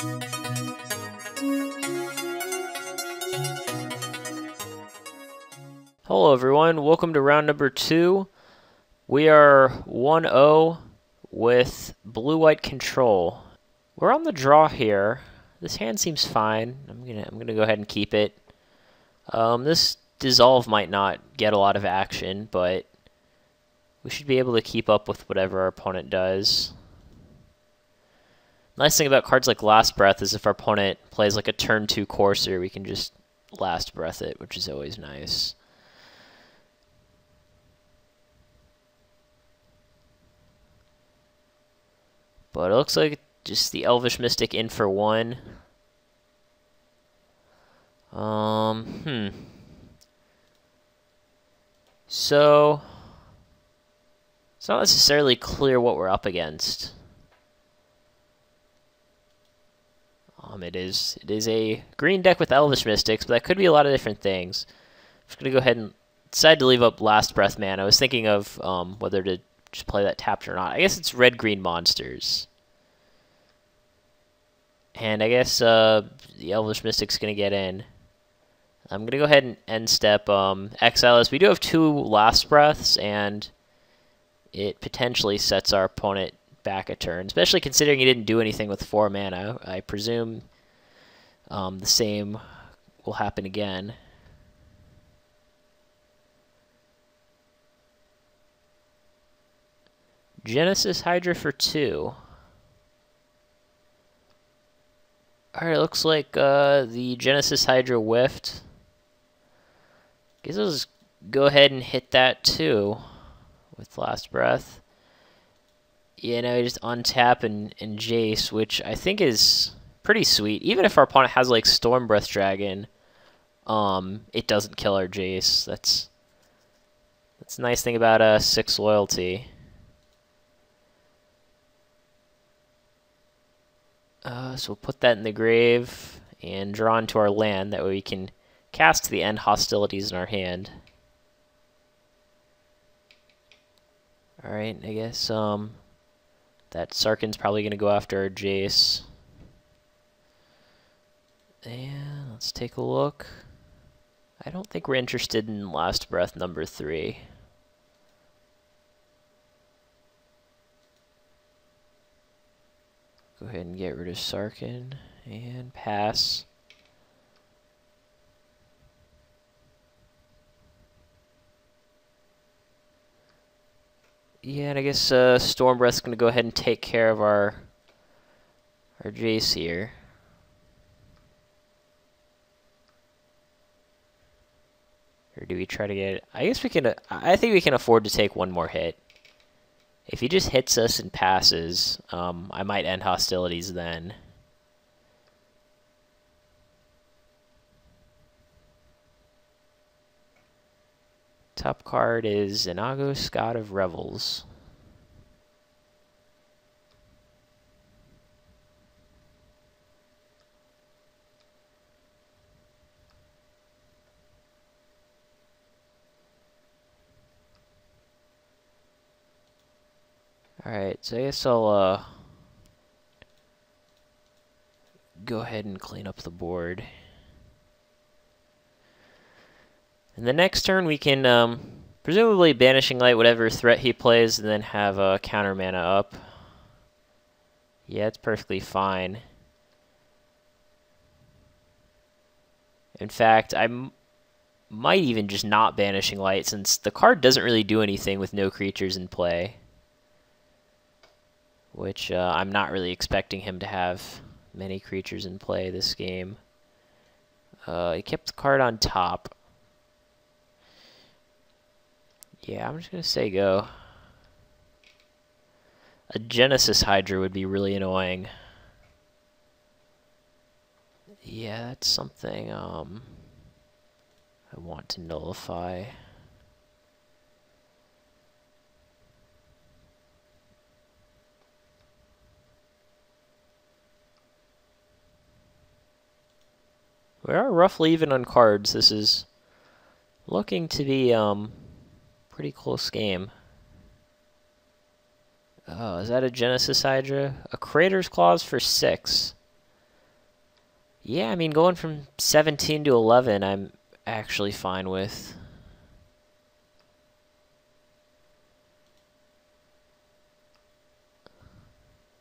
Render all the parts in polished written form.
Hello everyone, welcome to round number 2. We are 1-0 with blue-white control. We're on the draw here. This hand seems fine. I'm gonna go ahead and keep it. This dissolve might not get a lot of action, but we should be able to keep up with whatever our opponent does. Nice thing about cards like Last Breath is if our opponent plays like a turn 2 Courser, we can just Last Breath it, which is always nice. But it looks like just the Elvish Mystic in for 1. So it's not necessarily clear what we're up against. It is a green deck with Elvish Mystics, but that could be a lot of different things. I'm just gonna go ahead and decide to leave up Last Breath mana. I was thinking of whether to just play that tapped or not. I guess it's red-green monsters. And I guess the Elvish Mystic's going to get in. I'm going to go ahead and end step exile this. We do have 2 Last Breaths, and it potentially sets our opponent back a turn, especially considering he didn't do anything with 4 mana. I presume the same will happen again. Genesis Hydra for 2. Alright, looks like the Genesis Hydra whiffed. Guess I'll just go ahead and hit that too with Last Breath. Yeah, now we just untap and Jace, which I think is pretty sweet. Even if our opponent has like Storm Breath Dragon, it doesn't kill our Jace. That's a nice thing about 6 loyalty. So we'll put that in the grave and draw into our land. That way we can cast the End Hostilities in our hand. Alright, I guess that Sarkhan's probably going to go after our Jace. And let's take a look. I don't think we're interested in Last Breath number 3. Go ahead and get rid of Sarkhan and pass. Yeah, and I guess Storm Breath's going to go ahead and take care of our Jace here. Or do we try to get it? I guess we can. I think we can afford to take one more hit. If he just hits us and passes, I might end hostilities then. Top card is Inagos, God of Revels. Alright, so I guess I'll go ahead and clean up the board. And the next turn we can presumably Banishing Light whatever threat he plays and then have a counter mana up. Yeah, it's perfectly fine. In fact, I might even just not Banishing Light since the card doesn't really do anything with no creatures in play. Which I'm not really expecting him to have many creatures in play this game. He kept the card on top. Yeah, I'm just going to say go. A Genesis Hydra would be really annoying. Yeah, that's something I want to nullify. We are roughly even on cards. This is looking to be pretty close game. Oh, is that a Genesis Hydra? A Crater's Claws for 6. Yeah, I mean, going from 17 to 11, I'm actually fine with.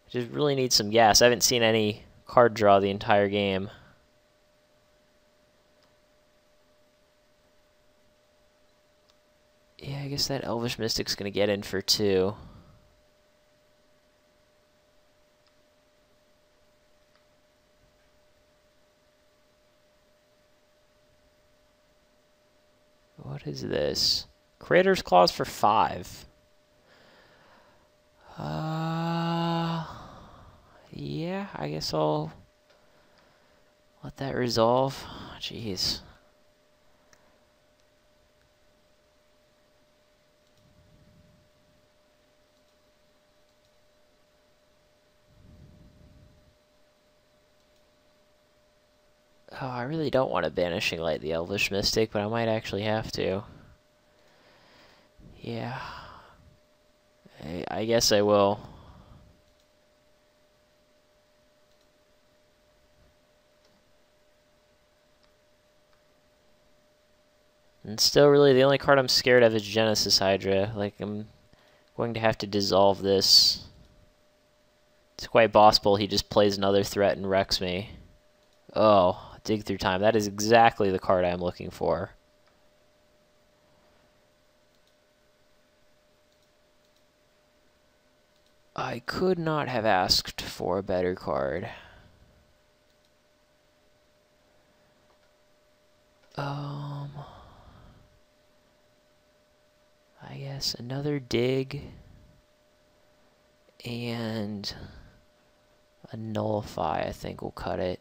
Just really need some gas. I haven't seen any card draw the entire game. Yeah, I guess that Elvish Mystic's gonna get in for 2. What is this? Creator's Clause for 5. Yeah, I guess I'll let that resolve. Jeez. Oh, I really don't want to Banishing Light the Elvish Mystic, but I might actually have to. Yeah. I guess I will. And still, really, the only card I'm scared of is Genesis Hydra. Like, I'm going to have to dissolve this. It's quite possible he just plays another threat and wrecks me. Oh, Dig Through Time. That is exactly the card I'm looking for. I could not have asked for a better card. I guess another dig and a Nullify, I think, will cut it.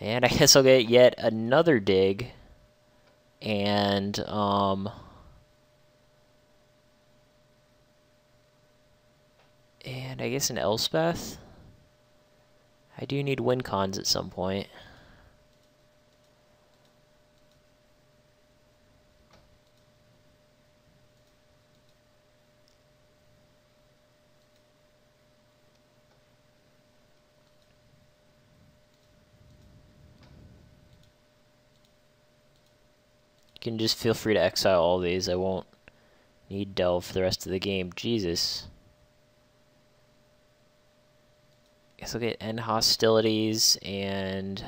And I guess I'll get yet another dig. And, and I guess an Elspeth. I do need win cons at some point. You can just feel free to exile all these. I won't need Delve for the rest of the game. Jesus. Guess I'll get End Hostilities and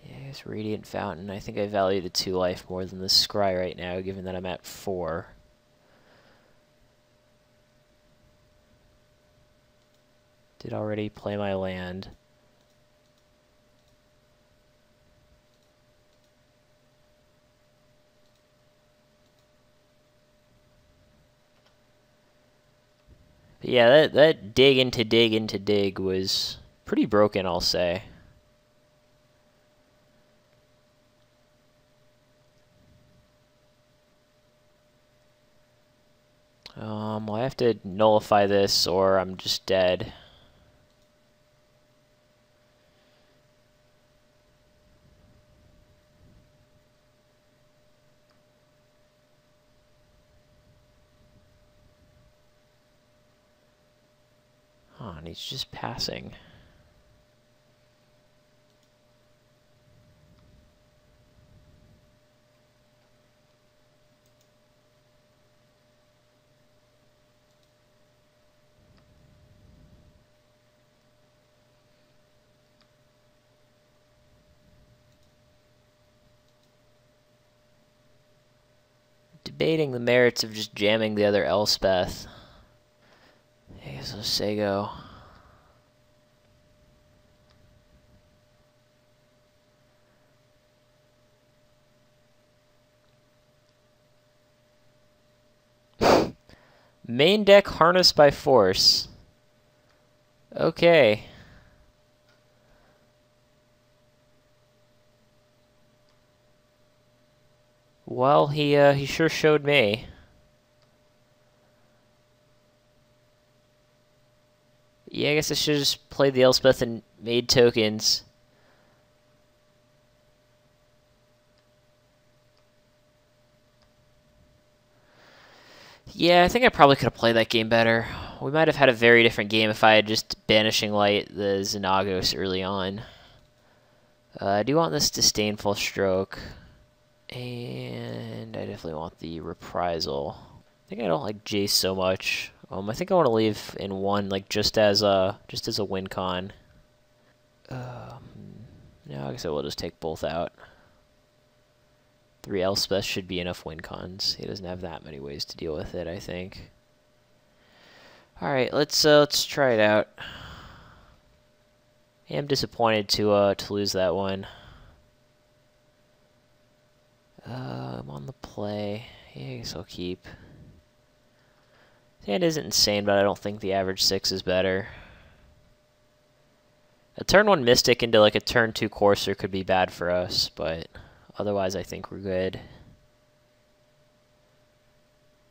yeah, I guess Radiant Fountain. I think I value the 2 life more than the Scry right now, given that I'm at 4. Did already play my land. But yeah, that dig into dig was pretty broken, I'll say. Well, I have to nullify this or I'm just dead. Oh, and he's just passing. Debating the merits of just jamming the other Elspeth. I guess I'll say go. Main deck Harness by Force. Okay. Well, he sure showed me. Yeah, I guess I should have just played the Elspeth and made tokens. Yeah, I think I probably could have played that game better. We might have had a very different game if I had just Banishing Light the Xenagos early on. I do want this Disdainful Stroke. And I definitely want the Reprisal. I think I don't like Jace so much. I think I want to leave in one, like just as a win con. No, I guess I will just take both out. 3 Elspeth should be enough win cons. He doesn't have that many ways to deal with it, I think. All right, let's try it out. I am disappointed to lose that one. I'm on the play. Yeah, I guess I'll keep. Hand isn't insane, but I don't think the average 6 is better. A turn 1 Mystic into like a turn 2 Courser could be bad for us, but otherwise I think we're good.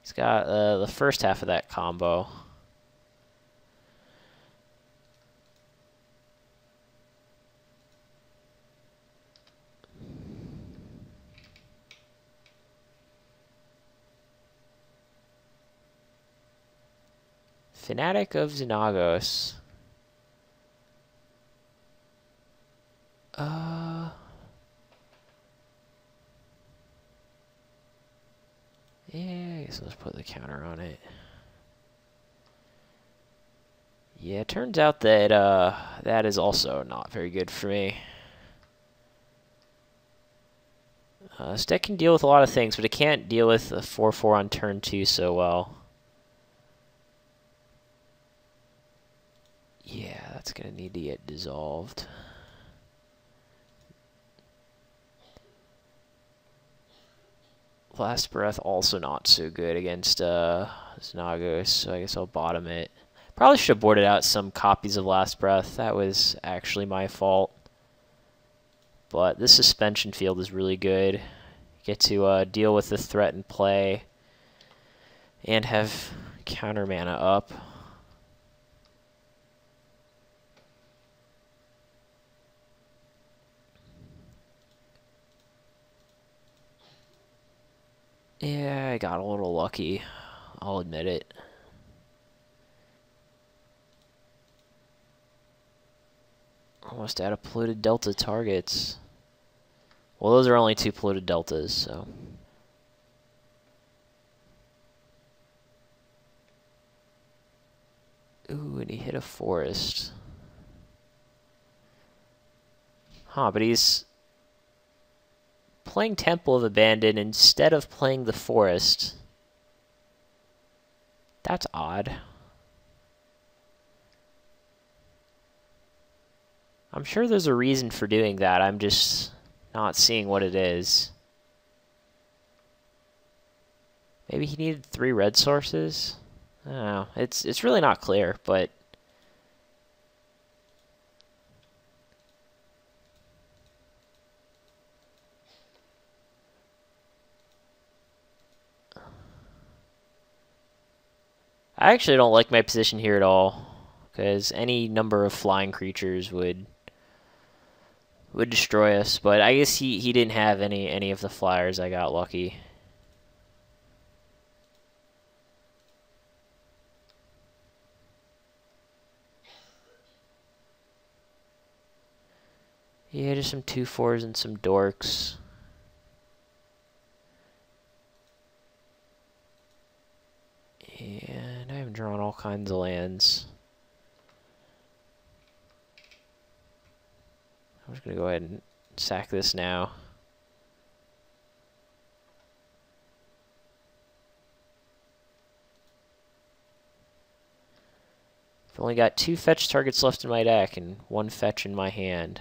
He's got the first half of that combo. Fanatic of Xenagos. Yeah, I guess let's put the counter on it. Yeah, it turns out that that is also not very good for me. This deck can deal with a lot of things, but it can't deal with a 4/4 on turn 2 so well. Yeah, that's going to need to get dissolved. Last Breath also not so good against Xenagos, so I guess I'll bottom it. Probably should have boarded out some copies of Last Breath. That was actually my fault. But this suspension field is really good. You get to deal with the threat in play and have counter mana up. Yeah, I got a little lucky. I'll admit it. Almost out of Polluted Delta targets. Well, those are only 2 Polluted Deltas, so. Ooh, and he hit a forest. Huh, but he's playing Temple of Abandon instead of playing the forest. That's odd. I'm sure there's a reason for doing that. I'm just not seeing what it is. Maybe he needed 3 red sources? I don't know. It's really not clear, but I actually don't like my position here at all, because any number of flying creatures would destroy us. But I guess he didn't have any of the flyers. I got lucky. Yeah, just some 2/4s and some dorks. And I have drawn all kinds of lands. I'm just going to go ahead and sack this now. I've only got 2 fetch targets left in my deck and 1 fetch in my hand.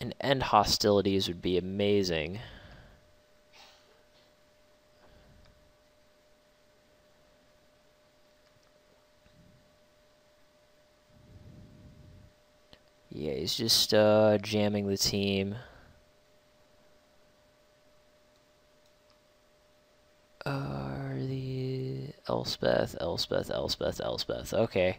And End Hostilities would be amazing. he's just jamming the team. The Elspeth. Okay.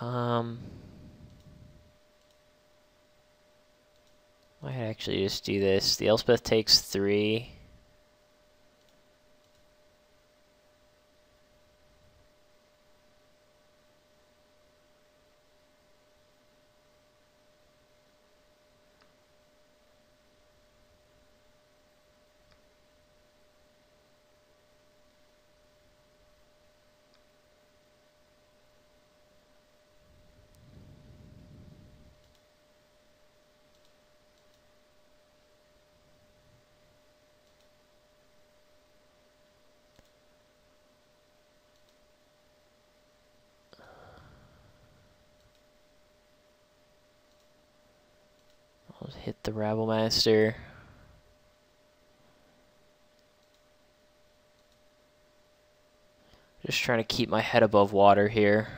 I might actually just do this. The Elspeth takes 3. I'll hit the Rabblemaster. Just trying to keep my head above water here.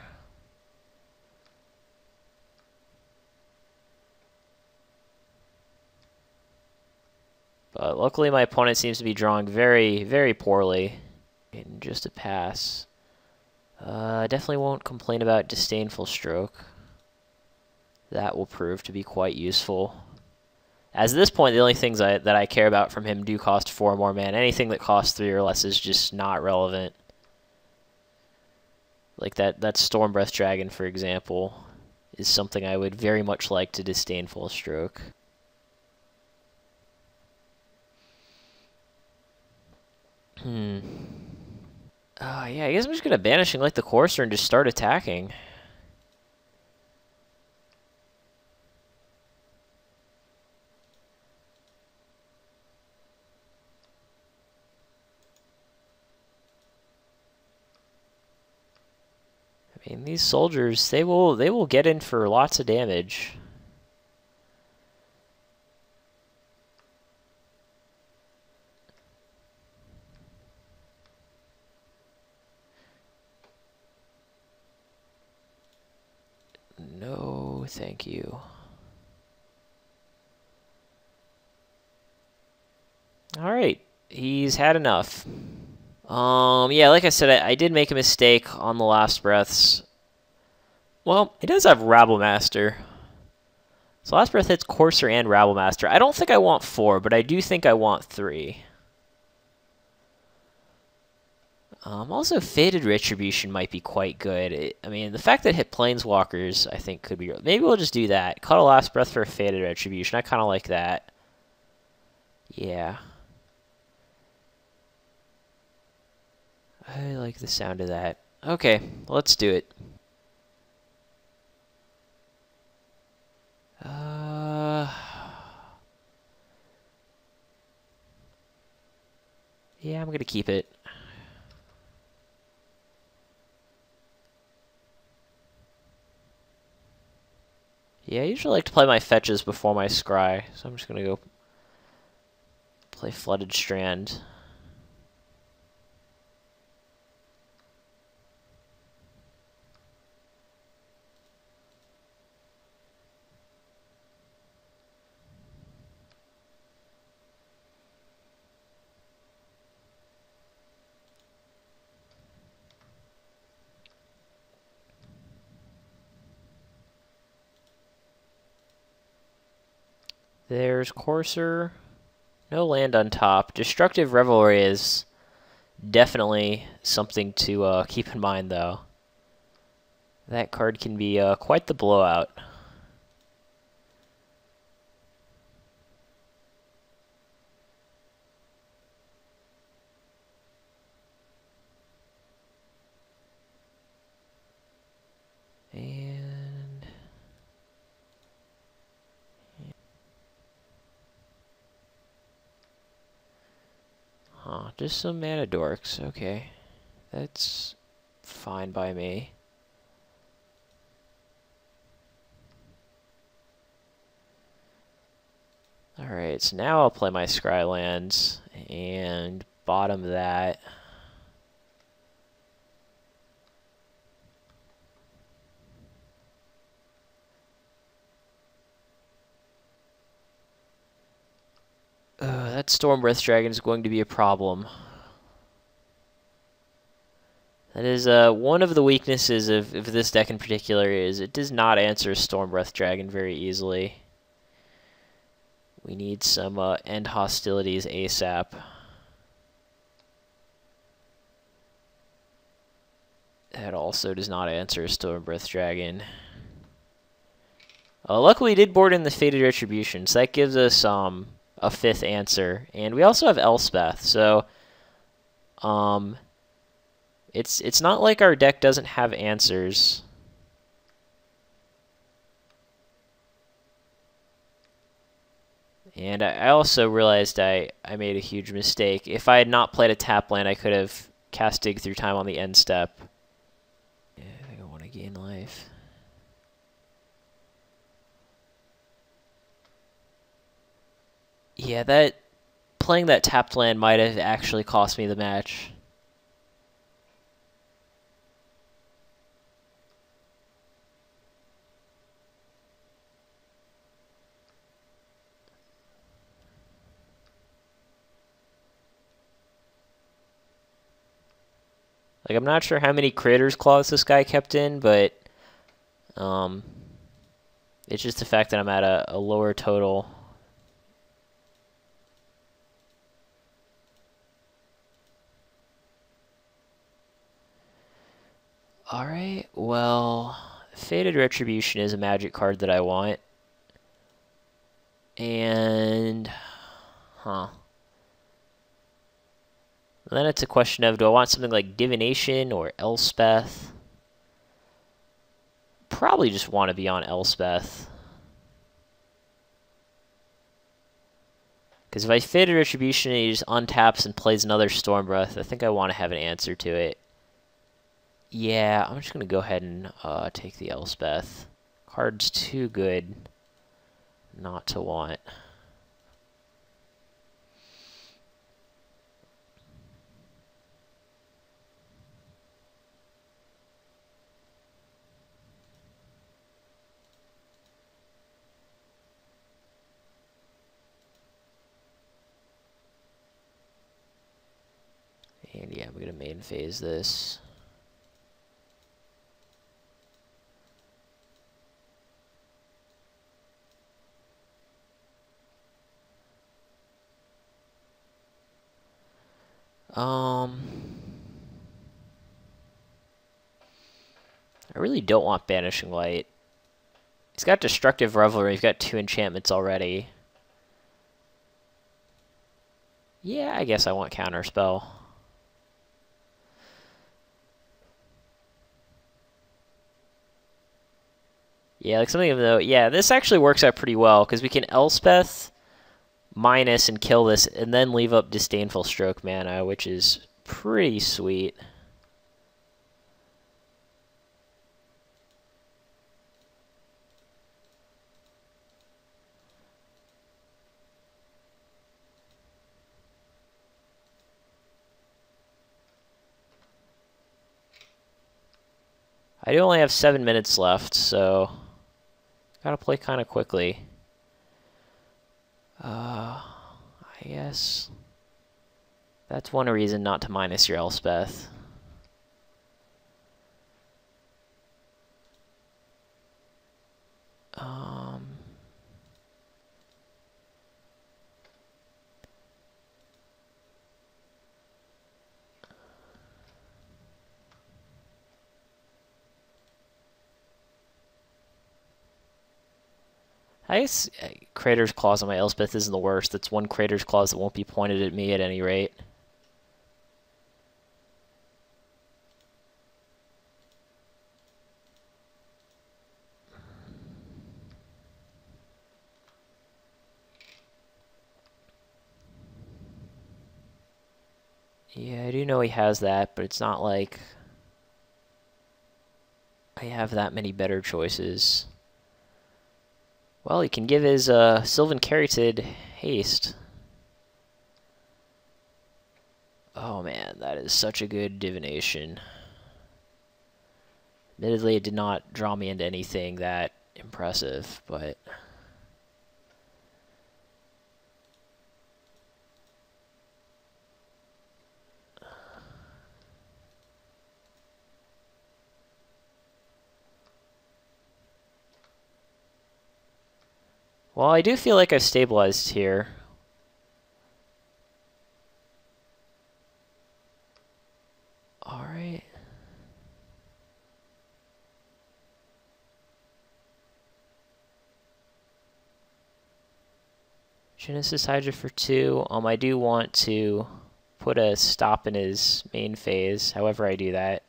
But luckily my opponent seems to be drawing very, very poorly. And just a pass. Definitely won't complain about Disdainful Stroke. That will prove to be quite useful. As at this point, the only things that I care about from him do cost 4 more mana. Anything that costs 3 or less is just not relevant. Like that Stormbreath Dragon, for example, is something I would very much like to Disdainful Stroke. Yeah, I guess I'm just gonna Banishing Light the Courser and just start attacking. I mean, these soldiers, they will get in for lots of damage. No, thank you. All right, he's had enough. Yeah, like I said, I did make a mistake on the last breaths. Well, he does have Rabblemaster. So last breath hits Courser and Rabblemaster. I don't think I want 4, but I do think I want 3. Also, Fated Retribution might be quite good. I mean, the fact that it hit Planeswalkers, I think, could be... Maybe we'll just do that. Cut a last breath for a Fated Retribution. I kind of like that. Yeah. I like the sound of that. Okay, let's do it. Yeah, I'm gonna keep it. Yeah, I usually like to play my fetches before my scry, so I'm just gonna go play Flooded Strand. There's Courser. No land on top. Destructive Revelry is definitely something to keep in mind, though. That card can be quite the blowout. And... Huh, just some mana dorks. Okay. That's fine by me. Alright, Alright, so now I'll play my Scrylands and bottom that. That Stormbreath Dragon is going to be a problem. That is one of the weaknesses of this deck in particular is it does not answer Stormbreath Dragon very easily. We need some End Hostilities ASAP. That also does not answer Stormbreath Dragon. Luckily, we did board in the Fated Retribution, so that gives us a fifth answer. And we also have Elspeth, so it's not like our deck doesn't have answers. And I also realized I made a huge mistake. If I had not played a tap land, I could have cast Dig Through Time on the end step. Yeah, I think I want to gain life. Yeah, playing that tapped land might have actually cost me the match. Like, I'm not sure how many Creator's Claws this guy kept in, but it's just the fact that I'm at a lower total. Alright, well, Fated Retribution is a Magic card that I want. And, then it's a question of, do I want something like Divination or Elspeth? Probably just want to be on Elspeth. Because if I Fated Retribution and he just untaps and plays another Stormbreath, I think I want to have an answer to it. Yeah, I'm just going to go ahead and take the Elspeth. Card's too good not to want. And yeah, we're going to main phase this. I really don't want Banishing Light. He's got Destructive Revelry. He's got 2 enchantments already. Yeah, I guess I want Counterspell. Yeah, like something of the... Yeah, this actually works out pretty well, because we can Elspeth minus and kill this, and then leave up Disdainful Stroke mana, which is pretty sweet. I do only have 7 minutes left, so gotta play kind of quickly. I guess that's one reason not to minus your Elspeth. I guess Crater's Claws on my Elspeth isn't the worst. It's one Crater's Claws that won't be pointed at me at any rate. Yeah, I do know he has that, but it's not like I have that many better choices. Well, he can give his Sylvan Caryatid haste. Oh man, that is such a good divination. Admittedly, it did not draw me into anything that impressive, but... Well, I do feel like I've stabilized here. Alright. Genesis Hydra for 2. I do want to put a stop in his main phase, however I do that.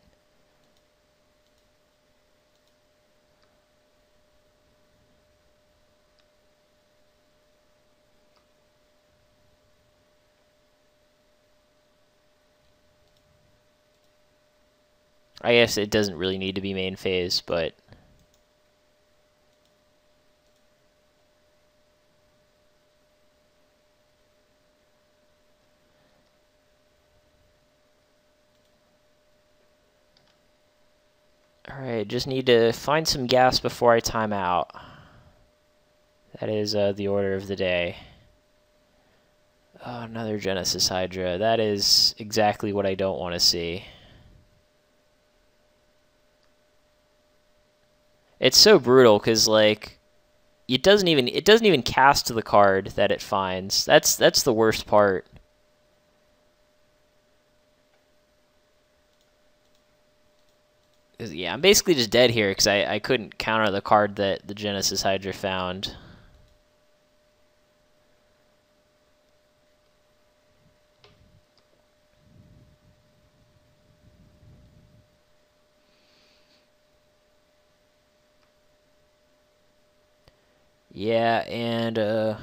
I guess it doesn't really need to be main phase, but... Alright, just need to find some gas before I time out. That is the order of the day. Oh, another Genesis Hydra. That is exactly what I don't want to see. It's so brutal because like it doesn't even cast the card that it finds. That's the worst part. Yeah, I'm basically just dead here because I couldn't counter the card that the Genesis Hydra found. Yeah, and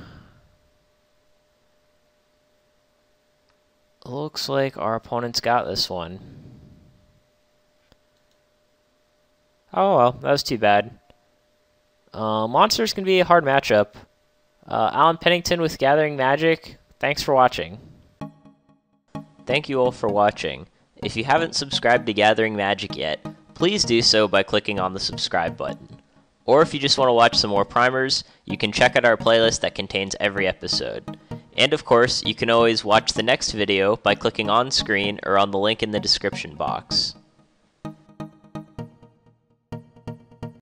looks like our opponent's got this one. Oh well, that was too bad. Monsters can be a hard matchup. Alan Pennington with Gathering Magic, thanks for watching. Thank you all for watching. If you haven't subscribed to Gathering Magic yet, please do so by clicking on the subscribe button. Or if you just want to watch some more primers, you can check out our playlist that contains every episode. And of course, you can always watch the next video by clicking on screen or on the link in the description box.